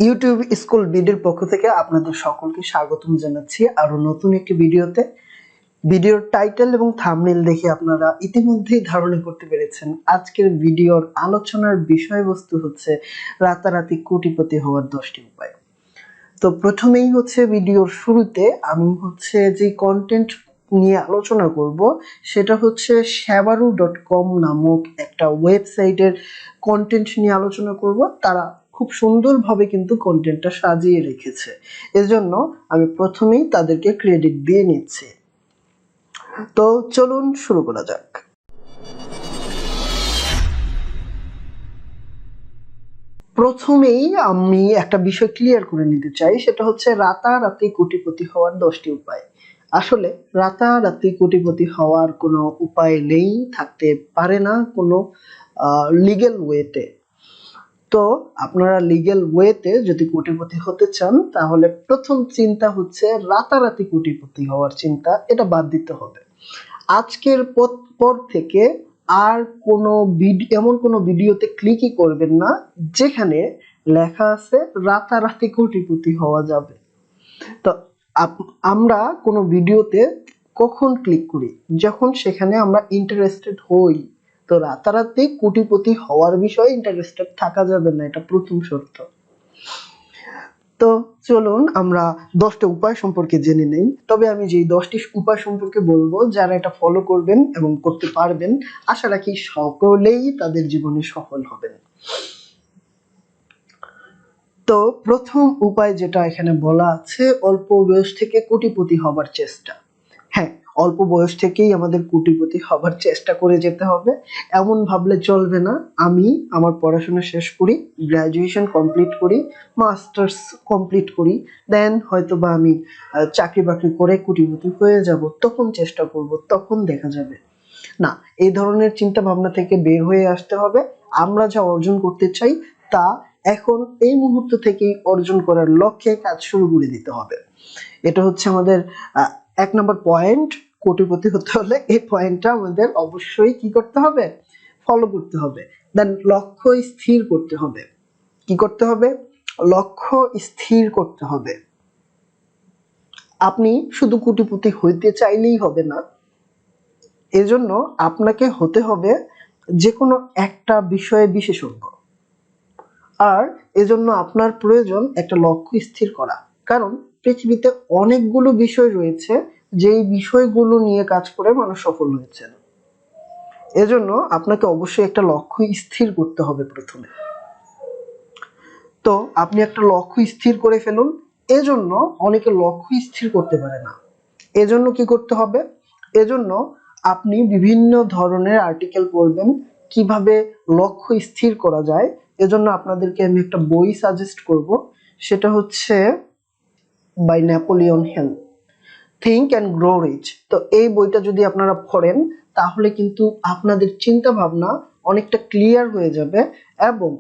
YouTube school বিডির পক্ষ থেকে আপনাদের সকলকে স্বাগতম জানাচ্ছি আরো নতুন একটি ভিডিওতে। ভিডিওর টাইটেল এবং থাম্বনেল দেখে আপনারা ইতিমধ্যেই ধারণা করতে পেরেছেন আজকের ভিডিওর আলোচনার বিষয়বস্তু হচ্ছে রাতারাতি কোটিপতি হওয়ার 10টি উপায়। তো প্রথমেই হচ্ছে ভিডিওর শুরুতে আমি যে কন্টেন্ট নিয়ে আলোচনা করব সেটা হচ্ছে shabaru.com নামক একটা ওয়েবসাইটের কন্টেন্ট নিয়ে আলোচনা করব। তারা খুব সুন্দরভাবে কিন্তু কন্টেন্টটা সাজিয়ে রেখেছে, এজন্য আমি প্রথমেই তাদেরকে ক্রেডিট দিয়ে নিচ্ছি। তো চলুন শুরু করা যাক। প্রথমেই আমি একটা বিষয় ক্লিয়ার করে নিতে চাই, সেটা হচ্ছে রাতারাতি কোটিপতি হওয়ার 10টি উপায়। আসলে রাতারাতি কোটিপতি হওয়ার কোনো উপায় নেই, থাকতে পারে না কোনো লিগ্যাল ওয়েতে। তো আপনারা লিগ্যাল ওয়েতে যদি কোটিপতি হতে চান তাহলে প্রথম চিন্তা হচ্ছে রাতারাতি কোটিপতি হওয়ার চিন্তা, এটা বাদ দিতে হবে। আজকের পর থেকে আর কোনো এমন কোনো ভিডিওতে ক্লিকই করবেন না যেখানে লেখা আছে রাতারাতি কোটিপতি হওয়া যাবে। তো আমরা কোনো ভিডিওতে কখন ক্লিক করি? যখন সেখানে আমরা ইন্টারেস্টেড হই। তো রাতারাতি কোটিপতি হওয়ার বিষয়ে ইন্টারেস্টেড থাকা যাবে না, এটা প্রথম শর্ত। তো চলুন আমরা 10টা উপায় সম্পর্কে জেনে নেই। তবে আমি যে 10টি উপায় সম্পর্কে বলবো, যারা এটা ফলো করবেন এবং করতে পারবেন, আশা রাখি সকলেই তাদের জীবনে সফল হবেন। তো প্রথম উপায় যেটা এখানে বলা আছে, অল্প বয়স থেকে কোটিপতি হবার চেষ্টা। হ্যাঁ, অল্প বয়স থেকেই আমাদের কোটিপতি হবার চেষ্টা করে যেতে হবে। এমন ভাবলে চলবে না আমি আমার পড়াশোনা শেষ করি, গ্রাজুয়েশন কমপ্লিট করি, মাস্টার্স কমপ্লিট করি, দেন হয়তোবা আমি চাকরি বাকরি করে কোটিপতি হয়ে যাব, তখন চেষ্টা করব, তখন দেখা যাবে। না, এই ধরনের চিন্তা ভাবনা থেকে বের হয়ে আসতে হবে। আমরা যা অর্জন করতে চাই তা এখন এই মুহূর্ত থেকেই অর্জন করার লক্ষ্যে কাজ শুরু করে দিতে হবে। এটা হচ্ছে আমাদের 1 নম্বর পয়েন্ট। কোটিপতি হতে হলে এই পয়েন্টটা আমাদের অবশ্যই কি করতে হবে? ফলো করতে হবে। দেন লক্ষ্য স্থির করতে হবে। কি করতে হবে? লক্ষ্য স্থির করতে হবে। আপনি শুধু কোটিপতি হইতে চাইলেই হবে না, এজন্য আপনাকে হতে হবে যে কোনো একটা বিষয়ে বিশেষজ্ঞ। আর এজন্য আপনার প্রয়োজন একটা লক্ষ্য স্থির করা, কারণ পৃথিবীতে অনেকগুলো বিষয় রয়েছে যেই বিষয়গুলো নিয়ে কাজ করে মানুষ সফল হয়েছেন। এজন্য আপনাকে অবশ্যই একটা লক্ষ্য স্থির করতে হবে প্রথমে। তো আপনি একটা লক্ষ্য স্থির করে ফেলুন। এজন্য অনেকে লক্ষ্য স্থির করতে পারে না। এজন্য কি করতে হবে? এজন্য আপনি বিভিন্ন ধরনের আর্টিকেল পড়বেন কিভাবে লক্ষ্য স্থির করা যায়। এজন্য আপনাদেরকে আমি একটা বই সাজেস্ট করব, সেটা হচ্ছে by Napoleon Hill, think and grow rich. তো এই বইটা যদি আপনারা পড়েন তাহলে কিন্তু আপনাদের চিন্তা ভাবনা অনেকটা ক্লিয়ার হয়ে যাবে এবং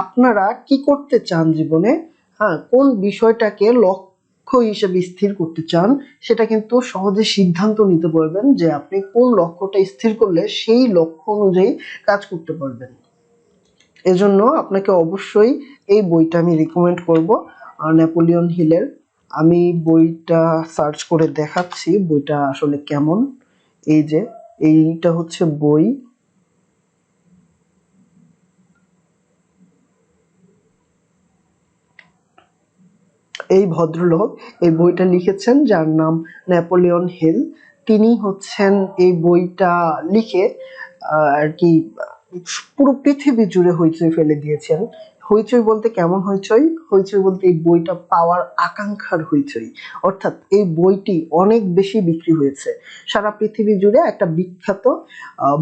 আপনারা কি করতে চান জীবনে, হ্যাঁ, কোন বিষয়টাকে লক্ষ্য হিসেবে স্থির করতে চান, সেটা কিন্তু সহজে সিদ্ধান্ত নিতে পারবেন যে আপনি কোন লক্ষ্যটা স্থির করলে সেই লক্ষ্য অনুযায়ী কাজ করতে পারবেন। এজন্য আপনাকে অবশ্যই এই বইটা আমি রিকমেন্ড করব, নেপোলিয়ন হিলের। আমি বইটা সার্চ করে দেখাচ্ছি বইটা আসলে কেমন। এই যে এইটা হচ্ছে বই। এই ভদ্রলোক এই বইটা লিখেছেন, যার নাম নেপোলিয়ন হিল। তিনি হচ্ছেন এই বইটা লিখে আর কি পুরো পৃথিবী জুড়ে হইচই ফেলে দিয়েছেন। হইচই বলতে কেমন হইচই? হইচই বলতে এই বইটা পাওয়ার আকাঙ্ক্ষার হইচই। অর্থাৎ এই বইটি অনেক বেশি বিক্রি হয়েছে সারা পৃথিবী জুড়ে। একটা বিখ্যাত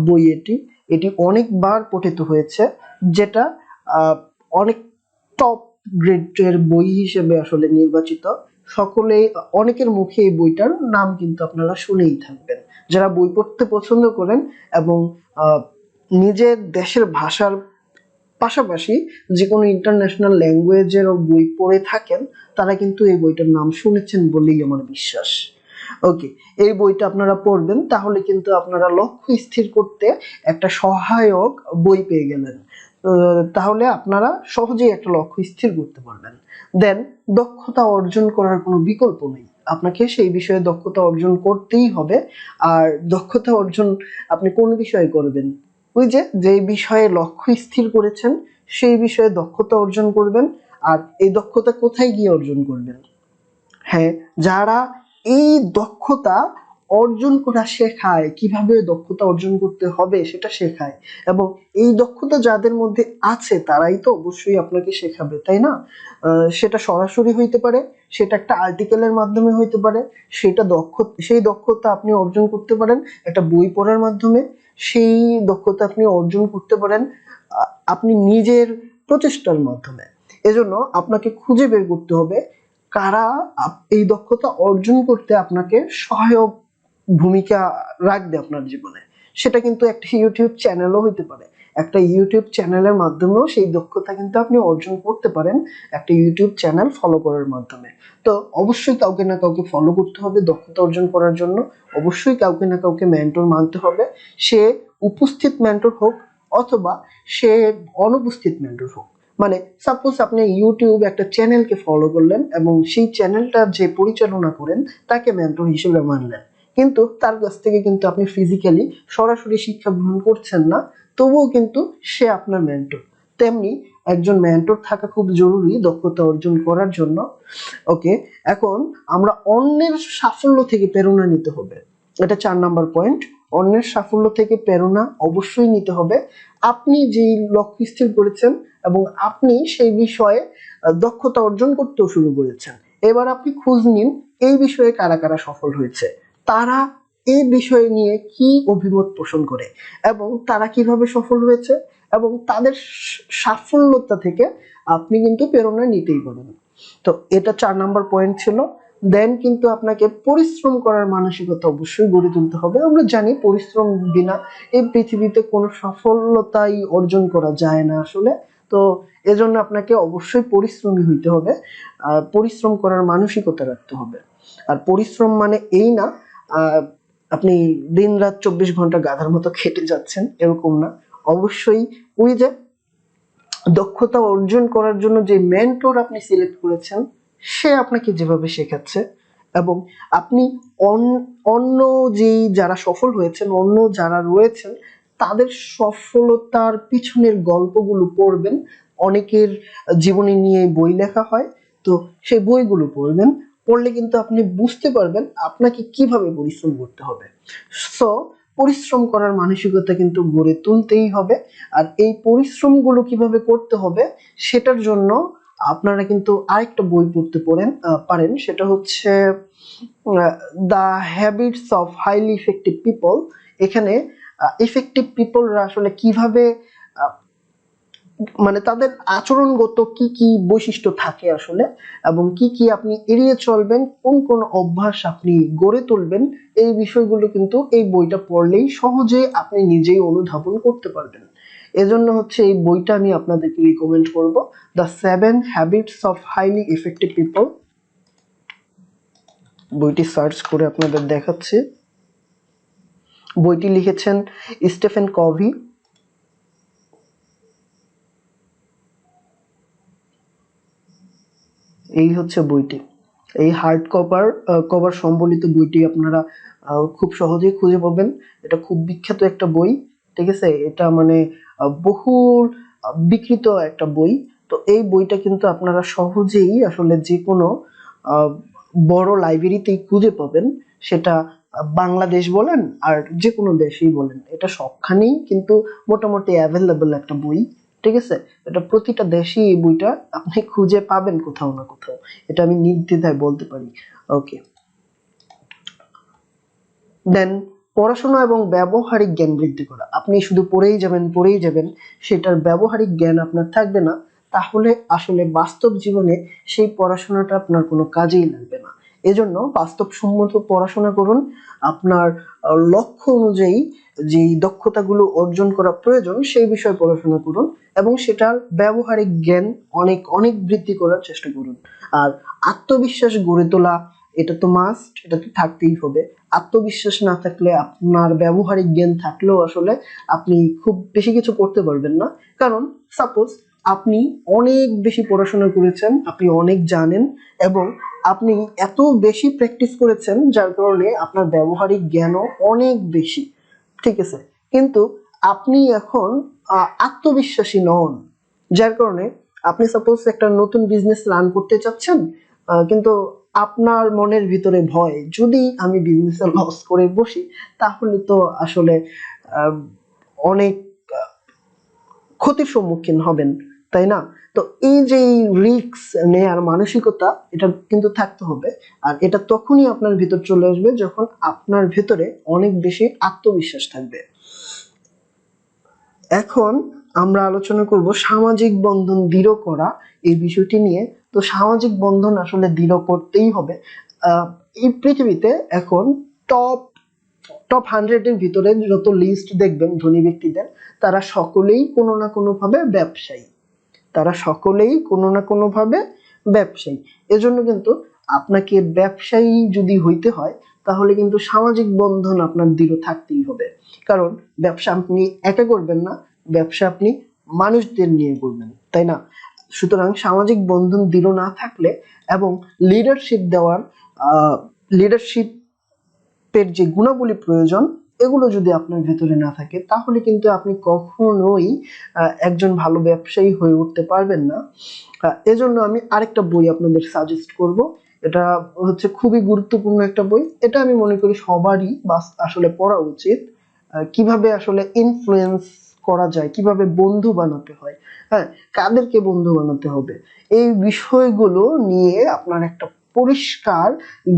বই এটি। এটি অনেকবার পঠিত হয়েছে, যেটা অনেক টপ গ্রেডের বই হিসেবে আসলে নির্বাচিত। সকলেই, অনেকের মুখে এই বইটার নাম কিন্তু আপনারা শুনেই থাকবেন। যারা বই পড়তে পছন্দ করেন এবং নিজের দেশের ভাষার পাশাপাশি যে কোনো ইন্টারন্যাশনাল ল্যাঙ্গুয়েজেরও বই পড়ে থাকেন, তারা কিন্তু এই বইটার নাম শুনেছেন বলেই আমার বিশ্বাস। ওকে, এই বইটা আপনারা পড়বেন, তাহলে কিন্তু আপনারা লক্ষ্য স্থির করতে একটা সহায়ক বই পেয়ে গেলেন। তাহলে আপনারা সহজেই একটা লক্ষ্য স্থির করতে পারবেন। দেন দক্ষতা অর্জন করার কোনো বিকল্প নেই, আপনাকে সেই বিষয়ে দক্ষতা অর্জন করতেই হবে। আর দক্ষতা অর্জন আপনি কোন বিষয়ে করবেন? ওই যে বিষয়ে লক্ষ্য স্থির করেছেন সেই বিষয়ে দক্ষতা অর্জন করবেন। আর এই দক্ষতা কোথায় গিয়ে অর্জন করবেন? হ্যাঁ, যারা এই দক্ষতা অর্জন করা শেখায়, কিভাবে দক্ষতা অর্জন করতে হবে সেটা শেখায়, এবং এই দক্ষতা যাদের মধ্যে আছে তারাই তো অবশ্যই আপনাকে শেখাবে, তাই না? সেটা সরাসরি হইতে পারে, সেটা একটা আর্টিকেলের মাধ্যমে হইতে পারে, সেই দক্ষতা আপনি অর্জন করতে পারেন একটা বই পড়ার মাধ্যমে, সেই দক্ষতা আপনি অর্জন করতে পারেন আপনি নিজের প্রচেষ্টার মাধ্যমে। এজন্য আপনাকে খুঁজে বের করতে হবে কারা এই দক্ষতা অর্জন করতে আপনাকে সহায়ক ভূমিকা রাখবে আপনার জীবনে। সেটা কিন্তু একটা ইউটিউব চ্যানেলও হইতে পারে, একটা ইউটিউব চ্যানেলের মাধ্যমেও সেই দক্ষতা কিন্তু আপনি অর্জন করতে পারেন একটা ইউটিউব চ্যানেল ফলো করার মাধ্যমে। তো অবশ্যই কাউকে না কাউকে ফলো করতে হবে দক্ষতা অর্জন করার জন্য, অবশ্যই কাউকে না কাউকে মেন্টর মানতে হবে, সে উপস্থিত মেন্টর হোক অথবা সে অনুপস্থিত মেন্টর হোক। মানে সাপোজ আপনি ইউটিউব একটা চ্যানেলকে ফলো করলেন এবং সেই চ্যানেলটা যে পরিচালনা করেন তাকে মেন্টর হিসেবে মানলেন, কিন্তু তার কাছ থেকে কিন্তু আপনি ফিজিক্যালি সরাসরি শিক্ষা গ্রহণ করছেন না, তবুও কিন্তু সে আপনার মেন্টর। তেমনি একজন মেন্টর থাকা খুব জরুরি দক্ষতা অর্জন করার জন্য। ওকে, এখন আমরা অন্যের সাফল্য থেকে প্রেরণা নিতে হবে, এটা 4 নাম্বার পয়েন্ট। অন্যের সাফল্য থেকে প্রেরণা অবশ্যই নিতে হবে। আপনি যেই লক্ষ্য স্থির করেছেন এবং আপনি সেই বিষয়ে দক্ষতা অর্জন করতেও শুরু করেছেন, এবার আপনি খোঁজ নিন এই বিষয়ে কারা কারা সফল হয়েছে, তারা এই বিষয় নিয়ে কি অভিমত পোষণ করে এবং তারা কিভাবে সফল হয়েছে, এবং তাদের সাফল্যতা থেকে আপনি কিন্তু প্রেরণা নিতেই পারেন। তো এটা 4 নাম্বার পয়েন্ট ছিল। দেন কিন্তু আপনাকে পরিশ্রম করার মানসিকতা অবশ্যই গড়ে তুলতে হবে। আমরা জানি পরিশ্রম বিনা এই পৃথিবীতে কোনো সফলতাই অর্জন করা যায় না আসলে। তো এজন্য আপনাকে অবশ্যই পরিশ্রমী হইতে হবে, আর পরিশ্রম করার মানসিকতা রাখতে হবে। আর পরিশ্রম মানে এই না আপনি দিন রাত 24 ঘন্টা গাধার মতো খেটে যাচ্ছেন, এরকম না। অবশ্যই ওই যে দক্ষতা অর্জন করার জন্য যে মেন্টর আপনি সিলেক্ট করেছেন সে আপনাকে যেভাবে শেখাচ্ছে, এবং আপনি অন্য যেই যারা সফল হয়েছেন, অন্য যারা রয়েছেন তাদের সফলতার পিছনের গল্পগুলো পড়বেন। অনেকের জীবনী নিয়ে বই লেখা হয়, তো সেই বইগুলো পড়বেন, পড়লে কিন্তু আপনি বুঝতে পারবেন আপনাকে কিভাবে পরিশ্রম করতে হবে। সো পরিশ্রম করার মানসিকতা কিন্তু গড়ে তুলতেই হবে। আর এই পরিশ্রমগুলো কিভাবে করতে হবে সেটার জন্য আপনারা কিন্তু আরেকটা বই পড়তে পারেন, সেটা হচ্ছে the habits of highly effective people. এখানে ইফেক্টিভ পিপলরা আসলে কিভাবে মানে তাদের আচরণগত কি কি বৈশিষ্ট্য থাকে আসলে, এবং কি কি আপনি এড়িয়ে চলবেন, কোন কোন অভ্যাস আপনি গড়ে তুলবেন, এই বিষয়গুলো কিন্তু এই বইটা পড়লেই সহজে আপনি নিজেই অনুধাবন করতে পারবেন। এজন্য হচ্ছে এই বইটা আমি আপনাদেরকে রিকমেন্ড করব, the 7 habits of highly effective people. বইটি সার্চ করে আপনাদের দেখাচ্ছি। বইটি লিখেছেন স্টিফেন কভি। এই হচ্ছে বইটি, এই হার্ড কভার সম্বলিত বইটি আপনারা খুব সহজেই খুঁজে পাবেন। এটা খুব বিখ্যাত একটা বই, ঠিক আছে? এটা মানে বহুল বিক্রিত একটা বই। তো এই বইটা কিন্তু আপনারা সহজেই আসলে যে কোনো বড় লাইব্রেরিতেই খুঁজে পাবেন, সেটা বাংলাদেশ বলেন আর যে কোনো দেশেই বলেন, এটা সবখানেই কিন্তু মোটামুটি অ্যাভেলেবল একটা বই, ঠিক আছে? এটা প্রতিটা দেশেই এই বইটা আপনি খুঁজে পাবেন কোথাও না কোথাও, এটা আমি নির্দ্বিধায় বলতে পারি। ওকে, দেন পড়াশোনা এবং ব্যবহারিক জ্ঞান বৃদ্ধি করা। আপনি শুধু পড়েই যাবেন, সেটার ব্যবহারিক জ্ঞান আপনার থাকবে না, তাহলে আসলে বাস্তব জীবনে সেই পড়াশোনাটা আপনার কোনো কাজেই লাগবে না। এজন্য বাস্তবসম্মত পড়াশোনা করুন, আপনার লক্ষ্য অনুযায়ী যেই দক্ষতাগুলো অর্জন করা প্রয়োজন সেই বিষয়ে পড়াশোনা করুন, এবং সেটার ব্যবহারিক জ্ঞান অনেক অনেক বৃদ্ধি করার চেষ্টা করুন। আর আত্মবিশ্বাস গড়ে তোলা, এটা তো মাস্ট, এটা তো থাকতেই হবে। আত্মবিশ্বাস না থাকলে, আপনার ব্যবহারিক জ্ঞান থাকলেও আসলে আপনি খুব বেশি কিছু করতে পারবেন না। কারণ সাপোজ আপনি অনেক বেশি পড়াশোনা করেছেন, আপনি অনেক জানেন এবং আপনি এত বেশি প্র্যাকটিস করেছেন যার কারণে আপনার ব্যবহারিক জ্ঞানও অনেক বেশি, ঠিক আছে, কিন্তু আপনি এখন আত্মবিশ্বাসী নন, যার কারণে আপনি সাপোজ একটা নতুন বিজনেস রান করতে চাচ্ছেন, কিন্তু আপনার মনের ভিতরে ভয়, যদি আমি বিজনেসে লস করে বসি তাহলে তো আসলে আহ, অনেক ক্ষতির সম্মুখীন হবেন, তাই না? তো এই যে রিস্ক নেয়ার মানসিকতা, এটা কিন্তু থাকতে হবে। আর এটা তখনই আপনার ভিতর চলে আসবে যখন আপনার ভিতরে অনেক বেশি আত্মবিশ্বাস থাকবে। এখন আমরা আলোচনা করব সামাজিক বন্ধন দৃঢ় করা এই বিষয়টি নিয়ে। তো সামাজিক বন্ধন আসলে দৃঢ় করতেই হবে। এই পৃথিবীতে এখন টপ টপ 100 এর ভিতরে যত লিস্ট দেখবেন ধনী ব্যক্তিদের, তারা সকলেই কোনো না কোনো ভাবে ব্যবসায়ী, তারা সকলেই কোনো না কোনো ভাবে ব্যবসায়ী। এজন্য কিন্তু আপনাকে ব্যবসায়ী যদি হইতে হয় তাহলে কিন্তু সামাজিক বন্ধন আপনার দৃঢ় থাকতেই হবে। কারণ ব্যবসা আপনি একা করবেন না, ব্যবসা আপনি মানুষদের নিয়ে করবেন, তাই না? সুতরাং সামাজিক বন্ধন দৃঢ় না থাকলে এবং লিডারশিপ দেওয়ার লিডারশিপের যে গুণাবলী প্রয়োজন, এগুলো যদি আপনার ভেতরে না থাকে তাহলে কিন্তু আপনি কখনোই একজন ভালো ব্যবসায়ী হয়ে উঠতে পারবেন না। এজন্য আমি আরেকটা বই আপনাদের সাজেস্ট করব। এটা হচ্ছে খুবই গুরুত্বপূর্ণ একটা বই, এটা আমি মনে করি সবারই আসলে পড়া উচিত। কিভাবে আসলে ইনফ্লুয়েন্স করা যায়, কিভাবে বন্ধু বানাতে হয়, হ্যাঁ, কাদেরকে বন্ধু বানাতে হবে, এই বিষয়গুলো নিয়ে আপনার একটা পরিষ্কার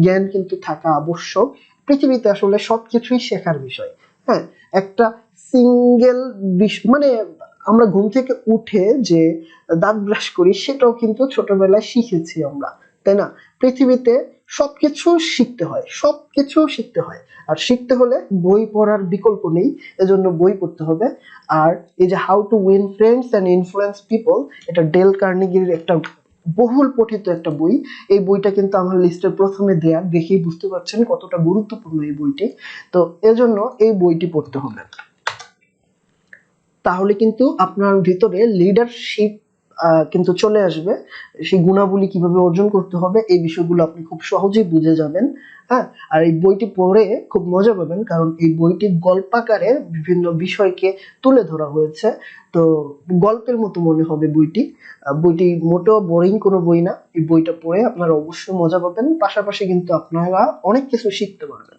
জ্ঞান কিন্তু থাকা আবশ্যক। পৃথিবীতে আসলে সবকিছুই শেখার বিষয়। হ্যাঁ, একটা সিঙ্গেল মানে আমরা ঘুম থেকে উঠে যে দাঁত ব্রাশ করি সেটাও কিন্তু ছোটবেলায় শিখেছি আমরা, তাই না? পৃথিবীতে সবকিছু শিখতে হয়, সবকিছু শিখতে হয়। আর শিখতে হলে বই পড়ার বিকল্প নেই, এজন্য বই পড়তে হবে। আর এই যে how to win friends and influence people, এটা ডেল কার্নেগির একটা বহুল পঠিত একটা বই। এই বইটা কিন্তু আমার লিস্টের প্রথমে দেয়া, দেখেই বুঝতে পারছেন কতটা গুরুত্বপূর্ণ এই বইটি। তো এজন্য এই বইটি পড়তে হবে। তাহলে কিন্তু আপনার ভিতরে লিডারশিপ কিন্তু চলে আসবে। সেই গুণাবলী কিভাবে অর্জন করতে হবে এই বিষয়গুলো আপনি খুব সহজেই বুঝে যাবেন। হ্যাঁ, আর এই বইটি পড়ে খুব মজা পাবেন, কারণ এই বইটি গল্পাকারে বিভিন্ন বিষয়কে তুলে ধরা হয়েছে। তো গল্পের মতো মনে হবে বইটি। বইটি মোটেও বোরিং কোনো বই না। এই বইটা পড়ে আপনারা অবশ্যই মজা পাবেন, পাশাপাশি কিন্তু আপনারা অনেক কিছু শিখতে পারবেন।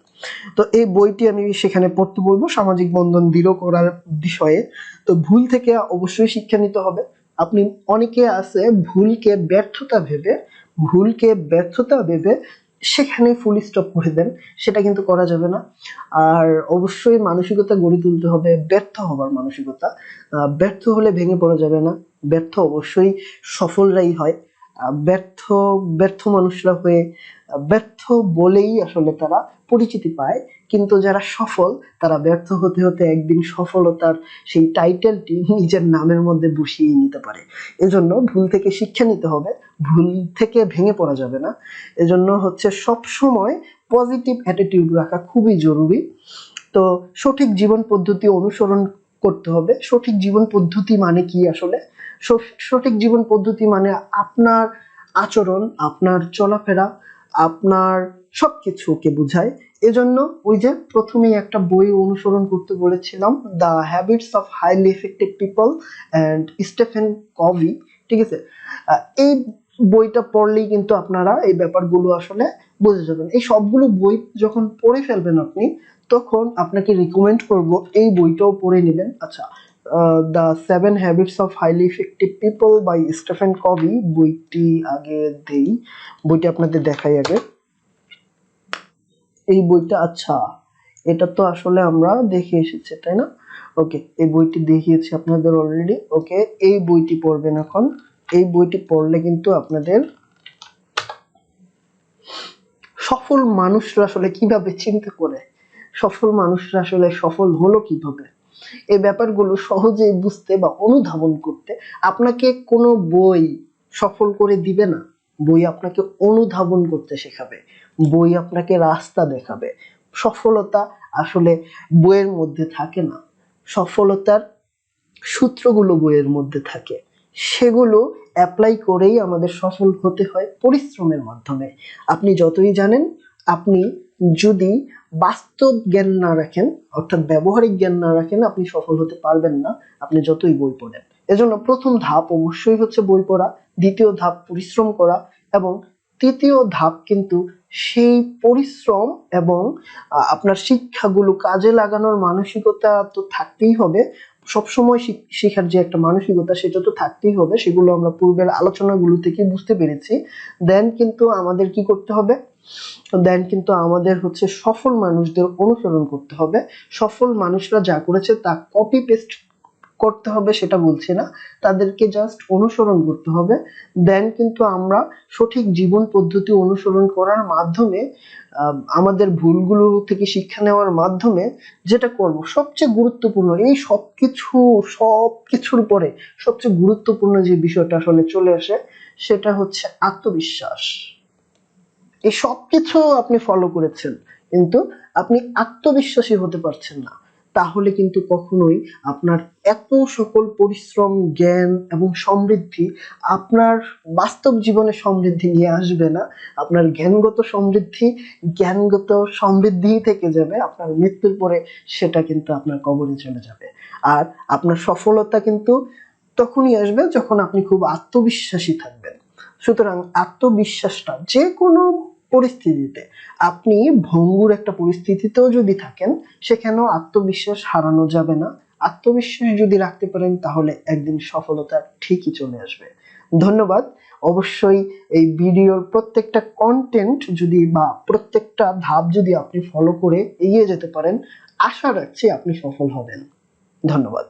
তো এই বইটি আমি সেখানে পড়তে বলবো সামাজিক বন্ধন দৃঢ় করার বিষয়ে। তো ভুল থেকে অবশ্যই শিক্ষা নিতে হবে। আপনি অনেকে আছে ভুলকে ব্যর্থতা ভেবে সেখানে ফুল স্টপ করে দেন, সেটা কিন্তু করা যাবে না। আর অবশ্যই মানসিকতা গড়ে তুলতে হবে ব্যর্থ হবার মানসিকতা। ব্যর্থ হলে ভেঙে পড়া যাবে না, ব্যর্থ অবশ্যই সফলরাই হয়। ব্যর্থ ব্যর্থ মানুষরা হয়ে ব্যর্থ বলেই আসলে তারা পরিচিতি পায়, কিন্তু যারা সফল তারা ব্যর্থ হতে হতে একদিন সফলতার সেই টাইটেলটি নিজের নামের মধ্যে বসিয়ে নিতে পারে। এজন্য ভুল থেকে শিক্ষা নিতে হবে, ভুল থেকে ভেঙে পড়া যাবে না। এজন্য হচ্ছে সব সময় পজিটিভ অ্যাটিটিউড রাখা খুবই জরুরি। তো সঠিক জীবন পদ্ধতি অনুসরণ করতে হবে। সঠিক জীবন পদ্ধতি মানে কি আসলে? সঠিক জীবন পদ্ধতি মানে আপনার আচরণ, আপনার চলাফেরা, আপনার সবকিছুকে বোঝায়। এজন্য ওই যে প্রথমেই একটা বই অনুসরণ করতে বলেছিলাম, the habits of highly effective people and স্টেফেন Kabhi, ঠিক আছে? এই বইটা পড়লেই কিন্তু আপনারা এই ব্যাপারগুলো আসলে বুঝে যাবেন। এই সবগুলো বই যখন পড়ে ফেলবেন আপনি, তখন আপনাকে রিকমেন্ড করব এই বইটাও পড়ে নেবেন। আচ্ছা, the 7 habits of highly effective people by Stephen Covey, বইটি আগে দেই, বইটি আপনাদের দেখাই আগে। এই বইটা, আচ্ছা, এটা তো আসলে আমরা দেখে এসেছি, তাই না? ওকে, এই বইটি দেখিয়েছি আপনাদের অলরেডি। ওকে, এই বইটি পড়বেন এখন। এই বইটি পড়লে কিন্তু আপনাদের সফল মানুষরা আসলে কিভাবে চিন্তা করে, সফল মানুষরা আসলে সফল হলো কিভাবে, এই ব্যাপারগুলো সহজেই বুঝতে বা অনুধাবন করতে আপনাকে কোনো বই সফল করে দিবে না। বই আপনাকে অনুধাবন করতে শেখাবে, বই আপনাকে রাস্তা দেখাবে। সফলতা আসলে বইয়ের মধ্যে থাকে না, সফলতার সূত্রগুলো বইয়ের মধ্যে থাকে, সেগুলো অ্যাপ্লাই করেই আমাদের সফল হতে হয় পরিশ্রমের মাধ্যমে। আপনি যতই জানেন, আপনি যদি বাস্তব জ্ঞান না রাখেন, অর্থাৎ ব্যবহারিক জ্ঞান না রাখেন, আপনি সফল হতে পারবেন না, আপনি যতই বই পড়েন। এজন্য প্রথম ধাপ অবশ্যই হচ্ছে বই পড়া, দ্বিতীয় ধাপ পরিশ্রম করা, এবং তৃতীয় ধাপ কিন্তু সেই পরিশ্রম এবং আপনার শিক্ষাগুলো কাজে লাগানোর মানসিকতা তো থাকতেই হবে। সবসময় শেখার যে একটা মানসিকতা, সেটা তো থাকতেই হবে, সেগুলো আমরা পূর্বের আলোচনাগুলো থেকে বুঝতে পেরেছি। দেন কিন্তু আমাদের কি করতে হবে, দেন কিন্তু আমাদের হচ্ছে সফল মানুষদের অনুসরণ করতে হবে। সফল মানুষরা যা করেছে তা কপি পেস্ট করতে হবে সেটা বলছি না, তাদেরকে জাস্ট অনুসরণ করতে হবে। দেন কিন্তু আমরা সঠিক জীবন পদ্ধতি অনুসরণ করার মাধ্যমে, আমাদের ভুলগুলো থেকে শিক্ষা নেওয়ার মাধ্যমে যেটা করব, সবচেয়ে গুরুত্বপূর্ণ, এই সবকিছুর পরে সবচেয়ে গুরুত্বপূর্ণ যে বিষয়টা আসলে চলে আসে, সেটা হচ্ছে আত্মবিশ্বাস। এই সবকিছু আপনি ফলো করেছেন, কিন্তু আপনি আত্মবিশ্বাসী হতে পারছেন না, তাহলে কিন্তু কখনোই আপনার এত সকল পরিশ্রম, জ্ঞান এবং সমৃদ্ধি আপনার বাস্তব জীবনে সমৃদ্ধি নিয়ে আসবে না। আপনার জ্ঞানগত সমৃদ্ধি থেকে যাবে, আপনার মৃত্যুর পরে সেটা কিন্তু আপনার কবরে চলে যাবে। আর আপনার সফলতা কিন্তু তখনই আসবে যখন আপনি খুব আত্মবিশ্বাসী থাকবেন। সুতরাং আত্মবিশ্বাসটা যে কোনো পরিস্থিতিতে, আপনি ভঙ্গুর একটা পরিস্থিতিতেও যদি থাকেন, সেখানেও আত্মবিশ্বাস হারানো যাবে না। আত্মবিশ্বাস যদি রাখতে পারেন, তাহলে একদিন সফলতা ঠিকই চলে আসবে। ধন্যবাদ। অবশ্যই এই ভিডিওর প্রত্যেকটা কন্টেন্ট যদি বা প্রত্যেকটা ধাপ যদি আপনি ফলো করে এগিয়ে যেতে পারেন, আশা রাখছি আপনি সফল হবেন। ধন্যবাদ।